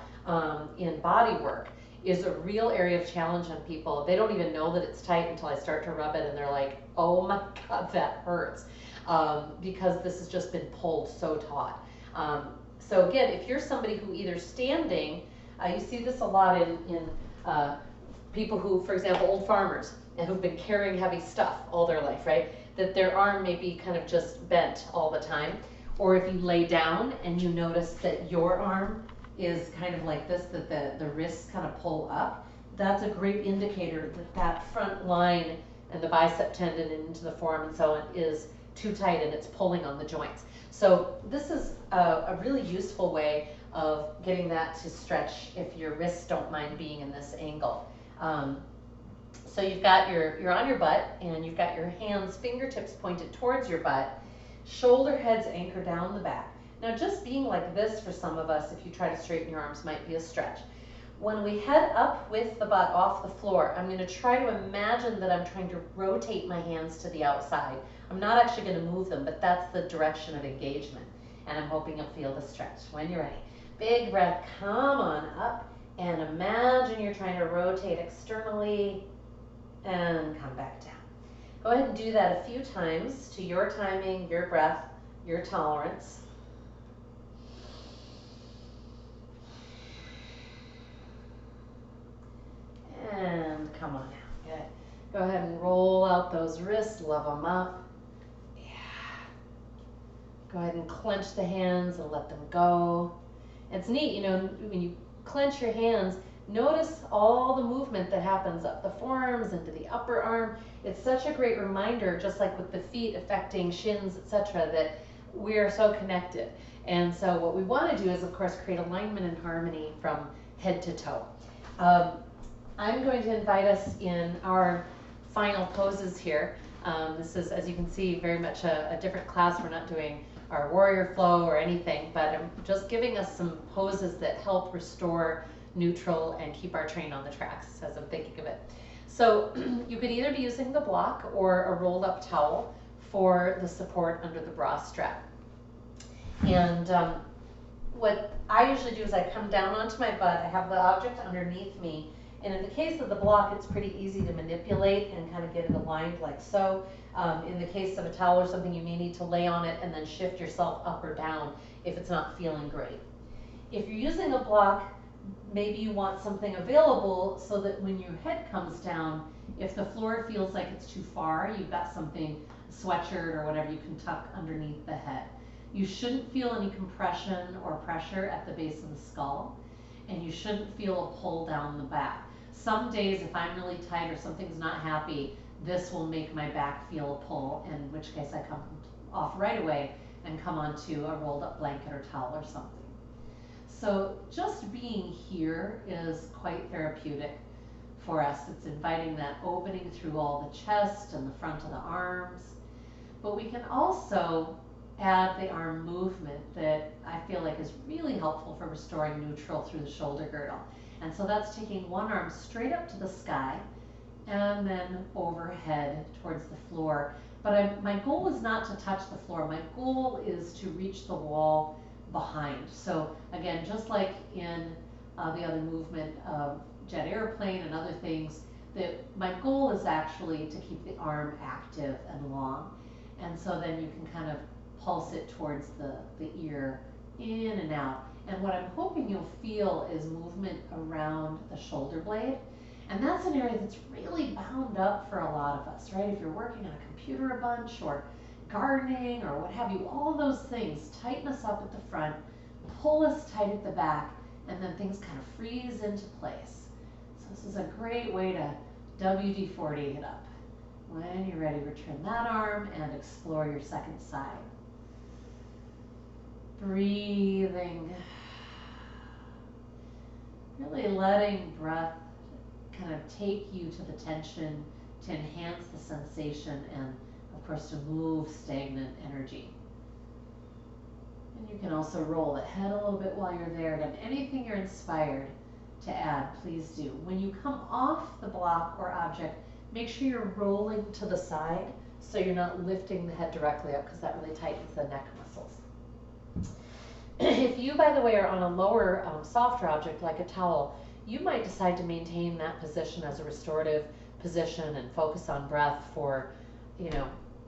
in body work, is a real area of challenge on people. They don't even know that it's tight until I start to rub it and they're like, oh my God, that hurts, because this has just been pulled so taut. So again, if you're somebody who either standing, you see this a lot in people who, for example, old farmers and who've been carrying heavy stuff all their life, right? That their arm may be kind of just bent all the time. Or if you lay down and you notice that your arm is kind of like this, that the wrists kind of pull up, that's a great indicator that that front line and the bicep tendon into the forearm and so on is too tight and it's pulling on the joints. So this is a really useful way of getting that to stretch if your wrists don't mind being in this angle. So you've got you're on your butt and you've got your hands, fingertips pointed towards your butt, shoulder heads anchor down the back. Now just being like this for some of us, if you try to straighten your arms, might be a stretch. When we head up with the butt off the floor, I'm going to try to imagine that I'm trying to rotate my hands to the outside. I'm not actually going to move them, but that's the direction of engagement. And I'm hoping you'll feel the stretch. When you're ready, big breath, come on up, and imagine you're trying to rotate externally and come back down. Go ahead and do that a few times to your timing, your breath, your tolerance. And come on out. Good. Go ahead and roll out those wrists, love them up. Yeah. Go ahead and clench the hands and let them go. It's neat, you know, when you clench your hands, notice all the movement that happens up the forearms into the upper arm. It's such a great reminder, just like with the feet affecting shins, etc., that we are so connected. And so what we want to do is, of course, create alignment and harmony from head to toe. I'm going to invite us in our final poses here. This is, as you can see, very much a different class. We're not doing our warrior flow or anything, but I'm just giving us some poses that help restore neutral and keep our train on the tracks as I'm thinking of it. So you could either be using the block or a rolled up towel for the support under the bra strap. And what I usually do is I come down onto my butt, I have the object underneath me, and in the case of the block, it's pretty easy to manipulate and kind of get it aligned like so. In the case of a towel or something, you may need to lay on it and then shift yourself up or down if it's not feeling great. If you're using a block, maybe you want something available so that when your head comes down, if the floor feels like it's too far, you've got something, a sweatshirt or whatever you can tuck underneath the head. You shouldn't feel any compression or pressure at the base of the skull, and you shouldn't feel a pull down the back. Some days, if I'm really tight or something's not happy, this will make my back feel a pull, in which case I come off right away and come onto a rolled up blanket or towel or something. So just being here is quite therapeutic for us. It's inviting that opening through all the chest and the front of the arms. But we can also add the arm movement that I feel like is really helpful for restoring neutral through the shoulder girdle. And so that's taking one arm straight up to the sky and then overhead towards the floor. But my goal is not to touch the floor. My goal is to reach the wall behind. So again, just like in the other movement of jet airplane and other things, that my goal is actually to keep the arm active and long. And so then you can kind of pulse it towards the ear, in and out. And what I'm hoping you'll feel is movement around the shoulder blade. And that's an area that's really bound up for a lot of us, right? If you're working on a computer a bunch or gardening or what have you, all those things tighten us up at the front, pull us tight at the back, and then things kind of freeze into place. So this is a great way to WD-40 it up. When you're ready, return that arm and explore your second side. Breathing. Really letting breath kind of take you to the tension to enhance the sensation and, of course, to move stagnant energy. And you can also roll the head a little bit while you're there. Again, anything you're inspired to add, please do. When you come off the block or object, make sure you're rolling to the side so you're not lifting the head directly up, because that really tightens the neck muscles. If you, by the way, are on a lower, softer object like a towel, you might decide to maintain that position as a restorative position and focus on breath for,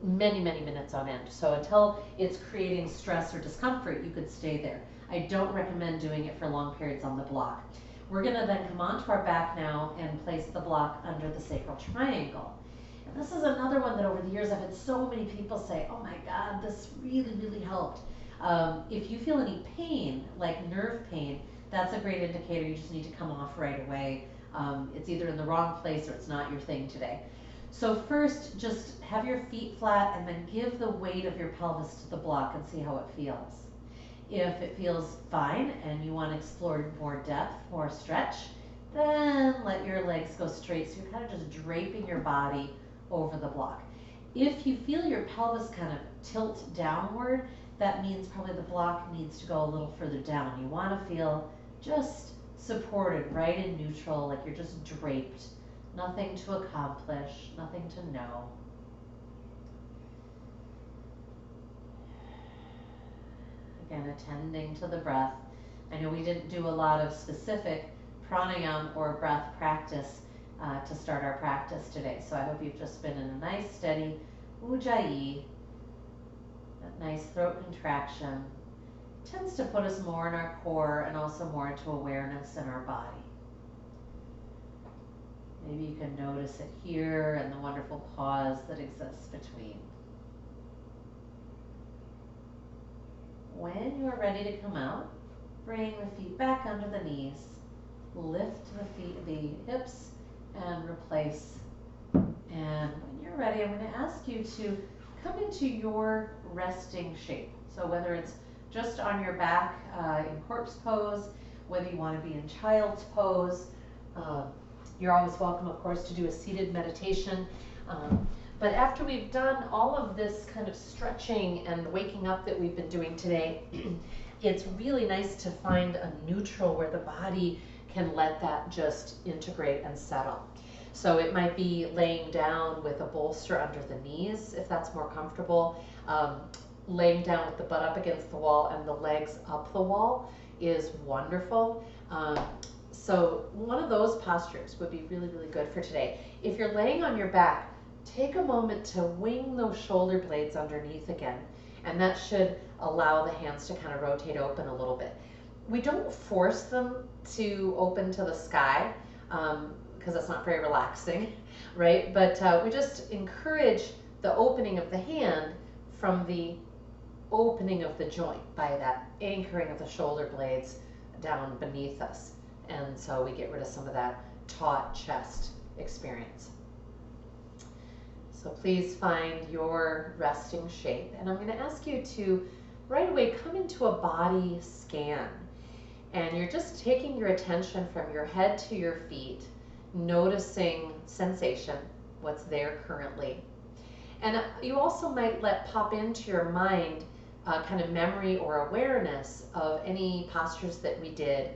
many, many minutes on end. So until it's creating stress or discomfort, you could stay there. I don't recommend doing it for long periods on the block. We're going to then come onto our back now and place the block under the sacral triangle. And this is another one that over the years I've had so many people say, oh my God, this really, really helped. If you feel any pain, like nerve pain, that's a great indicator you just need to come off right away. It's either in the wrong place or it's not your thing today. So first, just have your feet flat and then give the weight of your pelvis to the block and see how it feels. If it feels fine and you want to explore more depth, more stretch, then let your legs go straight. So you're kind of just draping your body over the block. If you feel your pelvis kind of tilt downward, that means probably the block needs to go a little further down. You want to feel just supported, right in neutral, like you're just draped. Nothing to accomplish, nothing to know. Again, attending to the breath. I know we didn't do a lot of specific pranayama or breath practice to start our practice today. So I hope you've just been in a nice, steady ujjayi, that nice throat contraction. It tends to put us more in our core and also more into awareness in our body. Maybe you can notice it here and the wonderful pause that exists between. When you are ready to come out, bring the feet back under the knees, lift the hips, and replace. And when you're ready, I'm going to ask you to come into your resting shape. So whether it's just on your back in corpse pose, whether you want to be in child's pose, you're always welcome, of course, to do a seated meditation. But after we've done all of this kind of stretching and waking up that we've been doing today, it's really nice to find a neutral where the body can let that just integrate and settle. So it might be laying down with a bolster under the knees, if that's more comfortable. Laying down with the butt up against the wall and the legs up the wall is wonderful. So one of those postures would be really, really good for today. If you're laying on your back, take a moment to wing those shoulder blades underneath again, and that should allow the hands to kind of rotate open a little bit. We don't force them to open to the sky because that's not very relaxing, right? But we just encourage the opening of the hand from the opening of the joint by that anchoring of the shoulder blades down beneath us. And so we get rid of some of that taut chest experience. So please find your resting shape. And I'm going to ask you to right away come into a body scan. And you're just taking your attention from your head to your feet, noticing sensation, what's there currently. And you also might let pop into your mind kind of memory or awareness of any postures that we did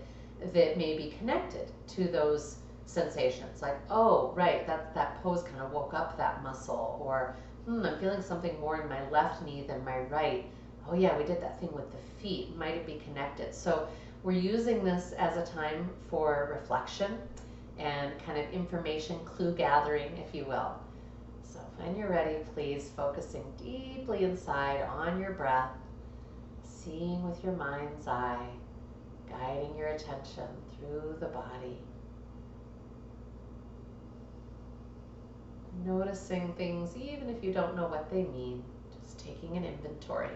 that may be connected to those sensations. Like, oh, right, that pose kind of woke up that muscle. Or, I'm feeling something more in my left knee than my right. Oh yeah, we did that thing with the feet. Might it be connected? So we're using this as a time for reflection and kind of information clue gathering, if you will. So when you're ready, please focusing deeply inside on your breath, seeing with your mind's eye, guiding your attention through the body. Noticing things even if you don't know what they mean, just taking an inventory.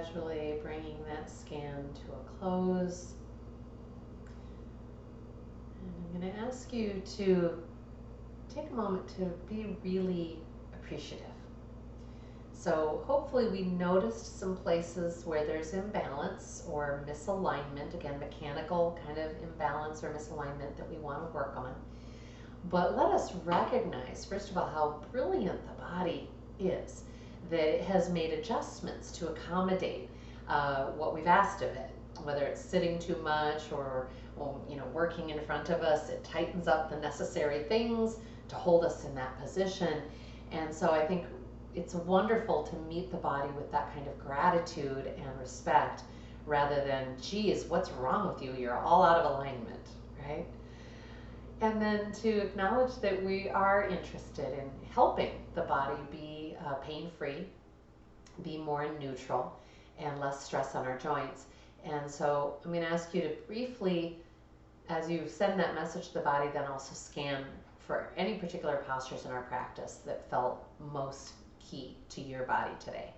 gradually bringing that scan to a close. And I'm going to ask you to take a moment to be really appreciative. So hopefully we noticed some places where there's imbalance or misalignment, again, mechanical kind of imbalance or misalignment that we want to work on. But let us recognize, first of all, how brilliant the body is, that it has made adjustments to accommodate what we've asked of it. Whether it's sitting too much or working in front of us, it tightens up the necessary things to hold us in that position. And so I think it's wonderful to meet the body with that kind of gratitude and respect rather than, geez, what's wrong with you? You're all out of alignment, right? And then to acknowledge that we are interested in helping the body be pain-free, be more neutral, and less stress on our joints. And so I'm going to ask you to briefly, as you send that message to the body, then also scan for any particular postures in our practice that felt most key to your body today.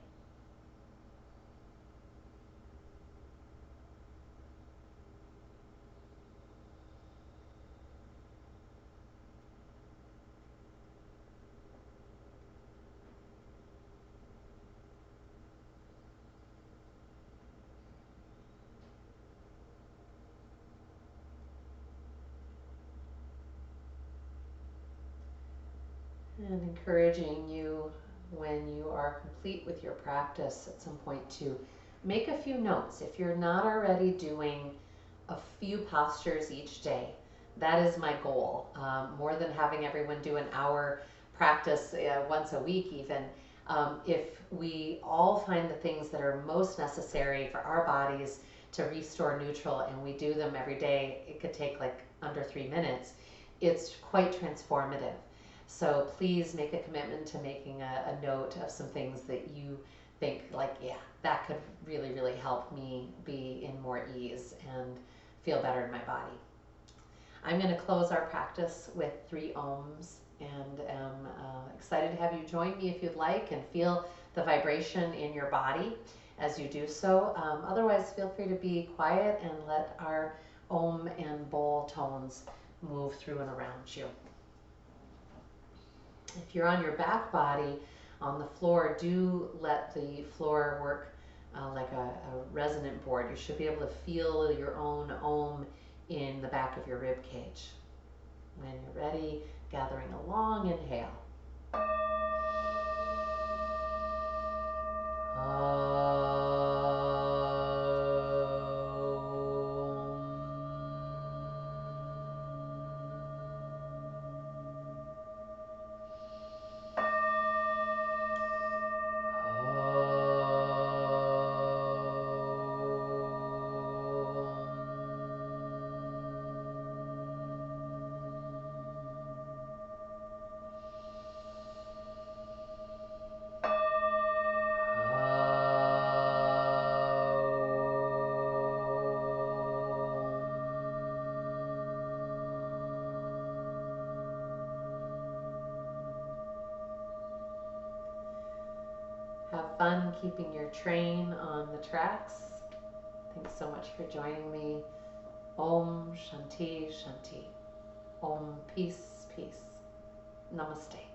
And encouraging you, when you are complete with your practice at some point, to make a few notes. If you're not already doing a few postures each day, that is my goal. More than having everyone do an hour practice once a week even. If we all find the things that are most necessary for our bodies to restore neutral and we do them every day, it could take like under 3 minutes. It's quite transformative. So please make a commitment to making a note of some things that you think like, yeah, that could really, really help me be in more ease and feel better in my body. I'm going to close our practice with 3 ohms and am excited to have you join me if you'd like and feel the vibration in your body as you do so. Otherwise, feel free to be quiet and let our ohm and bowl tones move through and around you. If you're on your back body on the floor, do let the floor work like a resonant board. You should be able to feel your own ohm in the back of your rib cage. When you're ready, gathering a long inhale. Have fun keeping your train on the tracks. Thanks so much for joining me. Om Shanti Shanti. Om Peace Peace. Namaste.